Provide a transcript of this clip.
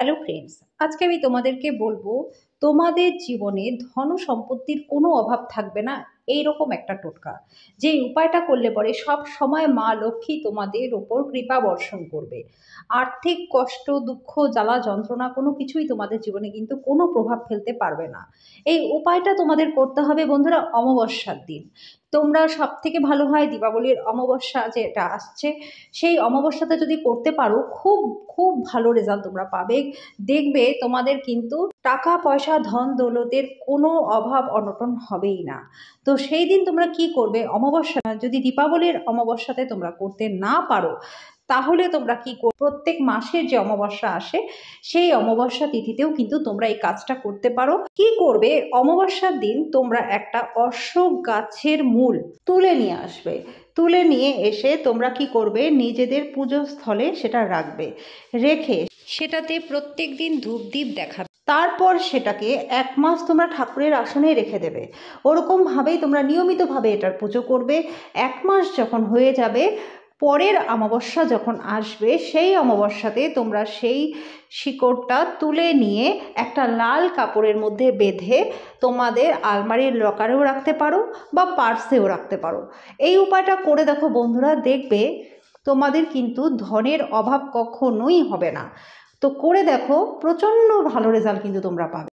Hello friends, আজকে আমি তোমাদেরকে বলবো তোমাদের জীবনে ধন সম্পত্তির কোনো অভাব থাকবে না এইরকম একটা টোটকা। যে উপায়টা করলে পরে সব সময় মা লক্ষ্মী তোমাদের ওপর কৃপা বর্ষণ করবে। আর্থিক কষ্ট, দুঃখ, জ্বালা, যন্ত্রণা কোনো কিছুই তোমাদের জীবনে কিন্তু কোনো প্রভাব ফেলতে পারবে না। এই উপায়টা তোমাদের করতে হবে বন্ধুরা অমাবস্যার দিন। তোমরা সব থেকে ভালো হয় দীপাবলির অমাবস্যা যেটা আসছে, সেই অমাবস্যাতে যদি করতে পারো খুব খুব ভালো রেজাল্ট তোমরা পাবে। দেখবে তোমাদের কিন্তু টাকা পয়সা ধন দৌলতের কোনো অভাব অনটন হবেই না। তো সেই দিন তোমরা কি করবে, অমাবস্যা যদি দীপাবলির অমাবস্যাতে তোমরা করতে না পারো, তাহলে তোমরা কি করবে, প্রত্যেক মাসের যে অমাবস্যা আসে সেই অমাবস্যা তিথিতেও কিন্তু তোমরা এই কাজটা করতে পারো। কি করবে, অমাবস্যার দিন তোমরা একটা অশোক গাছের মূল তুলে নিয়ে আসবে। তুলে নিয়ে এসে তোমরা কি করবে, নিজেদের পুজো স্থলে সেটা রাখবে। রেখে সেটাতে প্রত্যেক দিন ধূপদীপ দেখাবে। তারপর সেটাকে 1 মাস তোমরা ঠাকুরের আসনে রেখে দেবে। ওরকমভাবেই তোমরা নিয়মিতভাবে এটার পুজো করবে। 1 মাস যখন হয়ে যাবে, পরের অমাবস্যা যখন আসবে সেই অমাবস্যাতে তোমরা সেই শিকড়টা তুলে নিয়ে একটা লাল কাপড়ের মধ্যে বেঁধে তোমাদের আলমারির লকারেও রাখতে পারো বা পার্সেও রাখতে পারো। এই উপায়টা করে দেখো বন্ধুরা, দেখবে তোমাদের কিন্তু ধনের অভাব কখনোই হবে না। তো করে দেখো, প্রচণ্ড ভালো রেজাল্ট কিন্তু তোমরা পাবে।